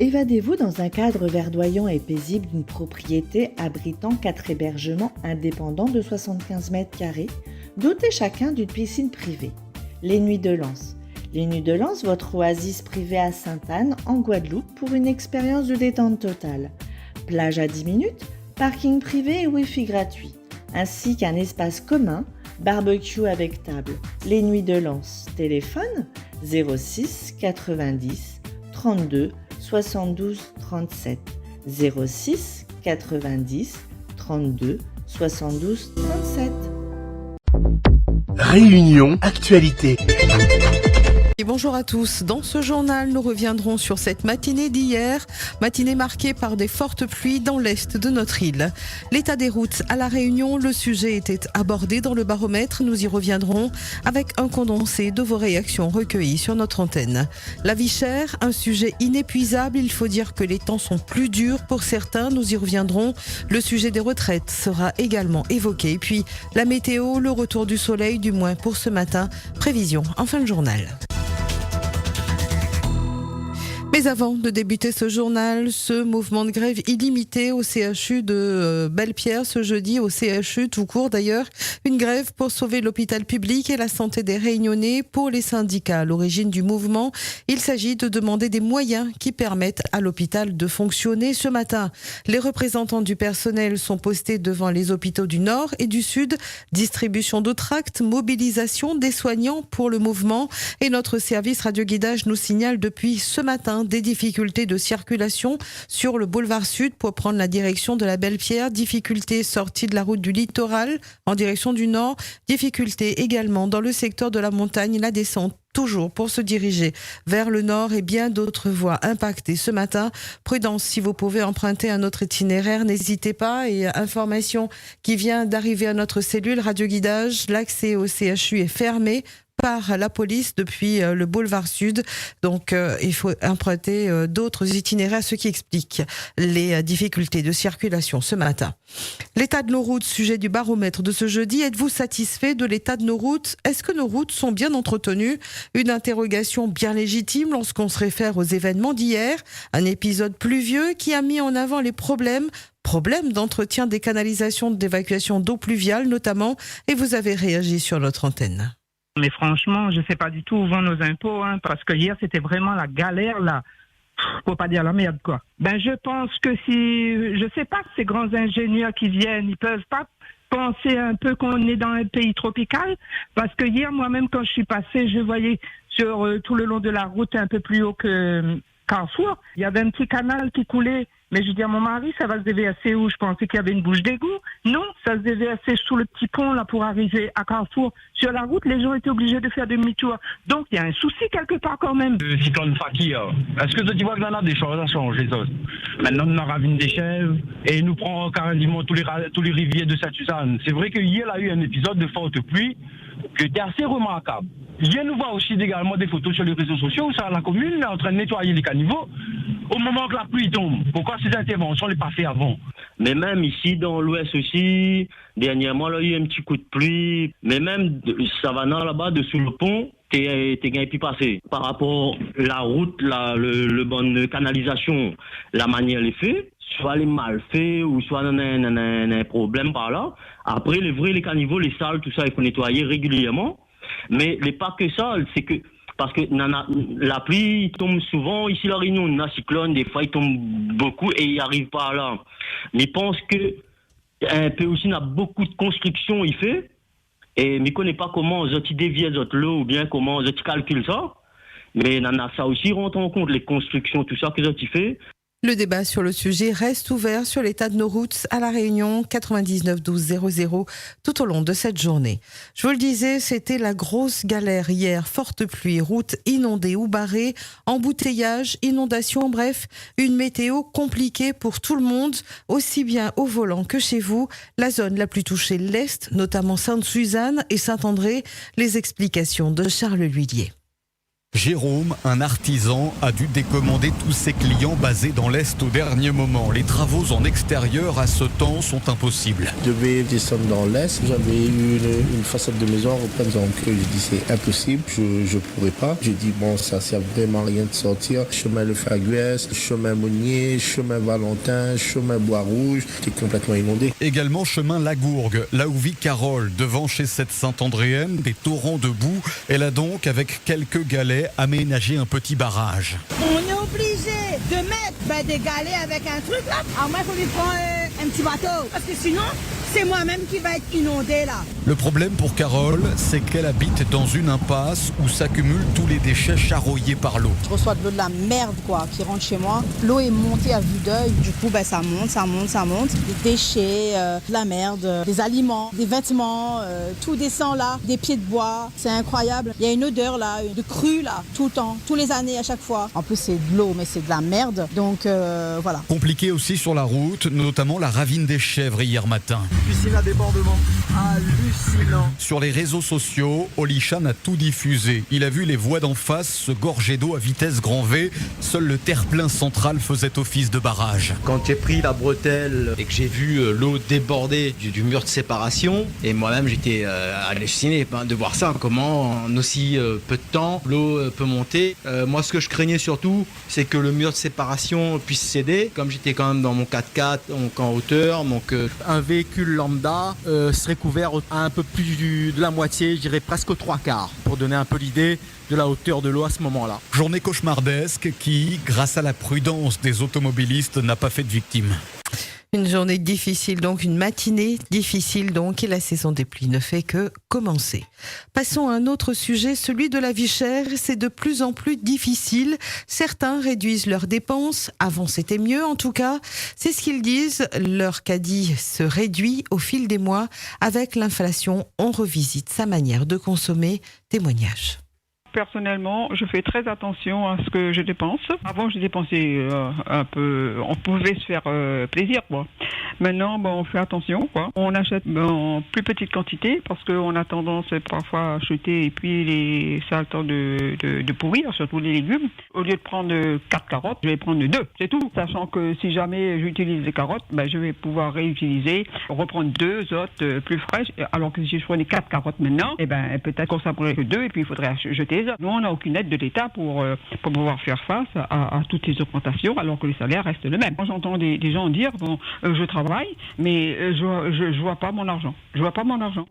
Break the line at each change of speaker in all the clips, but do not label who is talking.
Évadez-vous dans un cadre verdoyant et paisible d'une propriété abritant 4 hébergements indépendants de 75 mètres carrés, dotés chacun d'une piscine privée. Les Nuits de Lens. Les Nuits de Lens, votre oasis privée à Sainte-Anne, en Guadeloupe, pour une expérience de détente totale. Plage à 10 minutes, parking privé et Wi-Fi gratuit, ainsi qu'un espace commun, barbecue avec table. Les Nuits de Lens. Téléphone 06 90 32 72 37. 06 90 32 72 37.
Réunion Actualité.
Et bonjour à tous. Dans ce journal, nous reviendrons sur cette matinée d'hier, matinée marquée par des fortes pluies dans l'est de notre île. L'état des routes à La Réunion, le sujet était abordé dans le baromètre. Nous y reviendrons avec un condensé de vos réactions recueillies sur notre antenne. La vie chère, un sujet inépuisable. Il faut dire que les temps sont plus durs pour certains. Nous y reviendrons. Le sujet des retraites sera également évoqué. Puis la météo, le retour du soleil, du moins pour ce matin. Prévision en fin de journal. Mais avant de débuter ce journal, ce mouvement de grève illimité au CHU de Belle-Pierre ce jeudi, au CHU tout court d'ailleurs, une grève pour sauver l'hôpital public et la santé des Réunionnais. Pour les syndicats à l'origine du mouvement, il s'agit de demander des moyens qui permettent à l'hôpital de fonctionner. Ce matin, les représentants du personnel sont postés devant les hôpitaux du Nord et du Sud. Distribution de tracts, mobilisation des soignants pour le mouvement. Et notre service radioguidage nous signale depuis ce matin des difficultés de circulation sur le boulevard Sud pour prendre la direction de la Belle-Pierre. Difficultés sorties de la route du littoral en direction du Nord. Difficultés également dans le secteur de la montagne, la descente toujours pour se diriger vers le nord et bien d'autres voies impactées ce matin. Prudence si vous pouvez emprunter un autre itinéraire, n'hésitez pas. Et information qui vient d'arriver à notre cellule radioguidage, l'accès au CHU est fermé par la police depuis le boulevard Sud. Donc, il faut emprunter d'autres itinéraires, ce qui explique les difficultés de circulation ce matin. L'état de nos routes, sujet du baromètre de ce jeudi. Êtes-vous satisfait de l'état de nos routes? Est-ce que nos routes sont bien entretenues? Une interrogation bien légitime lorsqu'on se réfère aux événements d'hier. Un épisode pluvieux qui a mis en avant les problèmes d'entretien des canalisations, d'évacuation d'eau pluviale notamment. Et vous avez réagi sur notre antenne.
Mais franchement, je sais pas du tout où vont nos impôts, parce que hier, c'était vraiment la galère, là. Faut pas dire la merde, quoi. Ben, je pense que je sais pas, ces grands ingénieurs qui viennent, ils peuvent pas penser un peu qu'on est dans un pays tropical, parce que hier, moi-même, quand je suis passée, je voyais sur tout le long de la route, un peu plus haut que Carrefour, il y avait un petit canal qui coulait. Mais je dis à mon mari, ça va se déverser où? Je pensais qu'il y avait une bouche d'égout. Non, ça se déversait sous le petit pont là pour arriver à Carrefour. Sur la route, les gens étaient obligés de faire demi-tour. Donc il y a un souci quelque part quand même.
Le cyclone Fakir, est-ce que tu vois que là, on a des choses à changer ça? Maintenant, on a ravine des chèvres et il nous prend carrément tous les rivières de Sainte-Suzanne. C'est vrai qu'il y a eu un épisode de forte pluie qui était assez remarquable. Hier, nous voit aussi également des photos sur les réseaux sociaux où ça, la commune est en train de nettoyer les caniveaux au moment que la pluie tombe. Pourquoi ces interventions ne les pas fait avant?
Mais même ici, dans l'ouest aussi, dernièrement, là, il y a eu un petit coup de pluie. Mais même Savannah, là-bas, dessous le pont, t'es gagné pu passer. Par rapport à la route, le bonne canalisation, la manière elle est faite, soit elle est mal fait ou soit on a un problème par là. Après, les caniveaux, les salles, tout ça, il faut nettoyer régulièrement. Mais pas que ça, c'est que parce que la pluie tombe souvent ici la Réunion, on a cyclone, des fois il tombe beaucoup et il arrive pas là. Mais je pense que un peu aussi on a beaucoup de construction il fait et mais connaît pas comment ils dévient l'eau ou bien comment ils calculent ça. Mais on a ça aussi rentre en compte les constructions tout ça que ils fait.
Le débat sur le sujet reste ouvert sur l'état de nos routes à La Réunion, 99 12 00, tout au long de cette journée. Je vous le disais, c'était la grosse galère hier. Forte pluie, routes inondées ou barrées, embouteillage, inondations, bref, une météo compliquée pour tout le monde, aussi bien au volant que chez vous. La zone la plus touchée, l'Est, notamment Sainte-Suzanne et Saint-André. Les explications de Charles L'Huillier.
Jérôme, un artisan, a dû décommander tous ses clients basés dans l'Est au dernier moment. Les travaux en extérieur à ce temps sont impossibles.
Je devais descendre dans l'Est. J'avais eu une façade de maison à reprendre. Donc j'ai dit c'est impossible, je ne pourrais pas. J'ai dit bon, ça sert vraiment à rien de sortir. Chemin Le Faguès, chemin Monnier, chemin Valentin, chemin Bois-Rouge. C'était complètement inondé.
Également chemin Lagourgue, là où vit Carole, devant chez cette Sainte-Andréenne, des torrents de boue. Elle a donc, avec quelques galets, aménager un petit barrage.
On est obligé de mettre des galets avec un truc là. Alors moi, il faut lui prendre un petit bateau. Parce que sinon, c'est moi-même qui va être inondé là.
Le problème pour Carole, c'est qu'elle habite dans une impasse où s'accumulent tous les déchets charriés par l'eau.
Je reçois de l'eau de la merde quoi, qui rentre chez moi. L'eau est montée à vue d'œil. Du coup, ça monte. Des déchets, de la merde, des aliments, des vêtements, tout descend là. Des pieds de bois. C'est incroyable. Il y a une odeur là, de crue là, tout le temps, tous les années à chaque fois. En plus, c'est de l'eau, mais c'est de la merde. Donc voilà.
Compliqué aussi sur la route, notamment la ravine des Chèvres hier matin.
Piscine à débordement, hallucinant.
Sur les réseaux sociaux, Olichan a tout diffusé. Il a vu les voies d'en face se gorger d'eau à vitesse grand V. Seul le terre-plein central faisait office de barrage.
Quand j'ai pris la bretelle et que j'ai vu l'eau déborder du mur de séparation, et moi-même j'étais halluciné de voir ça. Comment en aussi peu de temps l'eau peut monter. Moi ce que je craignais surtout, c'est que le mur de séparation puisse céder. Comme j'étais quand même dans mon 4x4, donc en hauteur, donc un véhicule lambda serait couvert à un peu plus de la moitié, je dirais presque aux 3/4, pour donner un peu l'idée de la hauteur de l'eau à ce moment-là.
Journée cauchemardesque qui, grâce à la prudence des automobilistes, n'a pas fait de victimes.
Une journée difficile donc, une matinée difficile donc, et la saison des pluies ne fait que commencer. Passons à un autre sujet, celui de la vie chère. C'est de plus en plus difficile. Certains réduisent leurs dépenses. Avant, c'était mieux en tout cas. C'est ce qu'ils disent. Leur caddie se réduit au fil des mois. Avec l'inflation, on revisite sa manière de consommer. Témoignage.
Personnellement, je fais très attention à ce que je dépense. Avant, je dépensais un peu, on pouvait se faire plaisir, quoi. Maintenant, on fait attention, quoi. On achète en plus petite quantité parce qu'on a tendance parfois à acheter et puis ça a le temps de pourrir, surtout les légumes. Au lieu de prendre 4 carottes, je vais prendre 2, c'est tout. Sachant que si jamais j'utilise les carottes, je vais pouvoir réutiliser, reprendre 2 autres plus fraîches. Alors que si je prenais 4 carottes maintenant, peut-être qu'on s'en prendrait que 2 et puis il faudrait jeter. Nous, on n'a aucune aide de l'État pour pouvoir faire face à toutes ces augmentations, alors que le salaire reste le même. Moi, j'entends des gens dire, je travaille, mais je vois pas mon argent.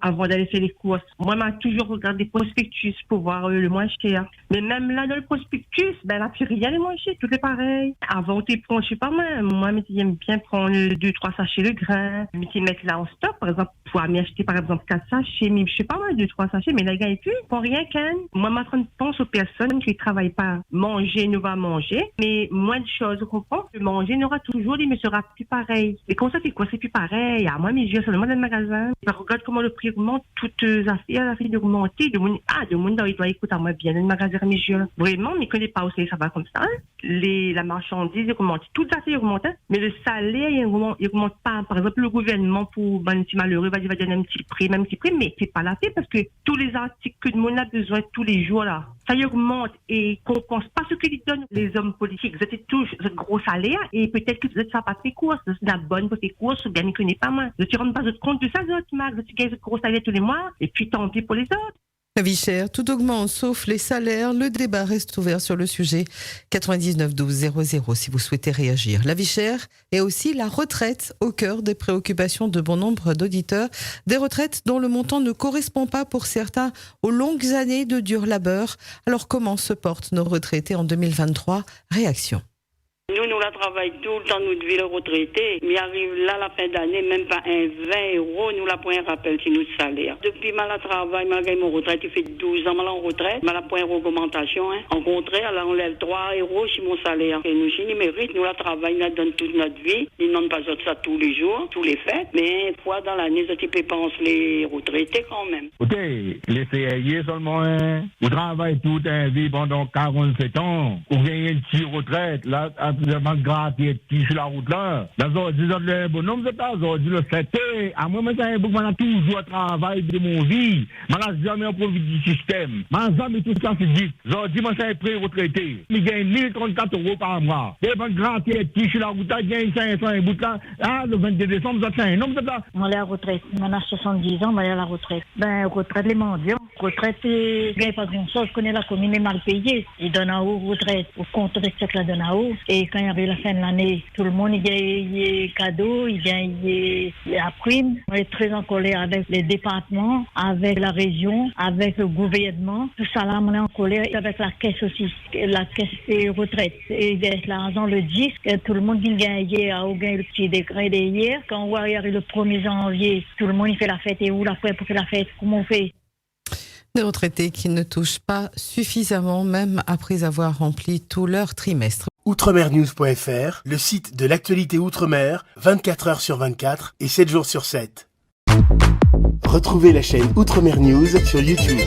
Avant d'aller faire les courses, moi, je toujours regardé le prospectus pour voir le moins cher. Mais même là, dans le prospectus, là, plus rien n'est moins cher, tout est pareil. Avant, tu prends, je sais pas moi, j'aime bien prendre 2-3 sachets de grains, mais tu mettre là en stock, par exemple, pour m'acheter, par exemple, 4 sachets, mais je sais pas moi, 2-3 sachets, mais là, il n'y a plus, pour rien qu'un. Moi, je pense aux personnes qui ne travaillent pas. Manger ne va manger, mais moins de choses, vous comprenez? Manger n'aura toujours, mais sera plus pareil. Et comme ça, c'est quoi? C'est plus pareil. À moi, mes yeux, seulement dans le magasin. Je regarde comment le prix augmente, toutes les affaires d'augmenter. De monde, il doit écouter à moi bien dans le magasin, mes yeux. Vraiment, mais ne connaît pas aussi, ça va comme ça. La marchandise augmente, toutes les affaires augmentent, mais le salaire, il augmente pas. Par exemple, le gouvernement, pour un petit malheureux, va donner un petit prix, mais c'est pas la fait parce que tous les articles que le monde a besoin tous les jours, là, ça y augmente et qu'on pense pas ce qu'ils donnent les hommes politiques. Vous êtes tous ce gros salaire et peut-être que vous êtes ça pas fait courses, c'est la bonne pour tes courses, ou bien ne connaît pas moi. Vous ne rendez pas compte de ça, vous gagnez ce gros salaire tous les mois et puis tant pis pour les autres.
La vie chère, tout augmente sauf les salaires. Le débat reste ouvert sur le sujet. 99 12 00 si vous souhaitez réagir. La vie chère et aussi la retraite au cœur des préoccupations de bon nombre d'auditeurs. Des retraites dont le montant ne correspond pas pour certains aux longues années de dur labeur. Alors comment se portent nos retraités en 2023 ? Réaction.
Nous la travaillons tout le temps, nous devons le retraiter. Mais arrive là, la fin d'année, même pas un 20 €, nous la prenons un rappel sur notre salaire. Depuis ma la travail, ma gagne mon retraite, il fait 12 ans, en retraite, ma la prenons une augmentation. En contraire, là, on lève 3 € sur mon salaire. Et nous, si nous mérite, nous la travaillons, nous la donnons toute notre vie. Ils n'ont pas ça tous les jours, tous les fêtes. Mais une fois dans l'année, ça, tu peux penser les retraités quand même.
Ok, les CRI seulement, vous travaillez toute une vie pendant 47 ans. Vous gagnez une petite retraite, là, gratter petit sur la route là. Là, le bonhomme, c'est pas, le fait, à moi, mais c'est un bouc, on toujours travail de mon vie. Je n'ai jamais profité du système. Mais tout ça, c'est dit. Aujourd'hui, moi, c'est pré-retraité. Je gagne 1034 € par mois. Et ben, gratter petit sur la route là, je gagne 500 un bout là. Ah, le 22 décembre, ça fait un homme, c'est ça.
On est à la retraite. On a 70 ans, on est à la retraite. Ben, retraite les mendiants. Retraite, je gagne pas grand-chose. Je connais la commune est mal payée. Ils donnent à haut retraite. Au compte de ce que la donne à haut. Et quand il arrive la fin de l'année, tout le monde, il gagne cadeau, il gagne la prime. On est très en colère avec les départements, avec la région, avec le gouvernement. Tout ça là, on est en colère avec la caisse aussi. La caisse des retraites. Et l'argent, le disque, tout le monde, il gagne à haut, gagne le petit décret d'hier. Quand on voit arriver le 1er janvier, tout le monde, il fait la fête. Et où la fête pour faire la fête? Comment on fait?
Des retraités qui ne touchent pas suffisamment, même après avoir rempli tout leur trimestre.
Outremernews.fr, le site de l'actualité Outre-mer, 24 heures sur 24 et 7 jours sur 7. Retrouvez la chaîne Outremer News sur YouTube.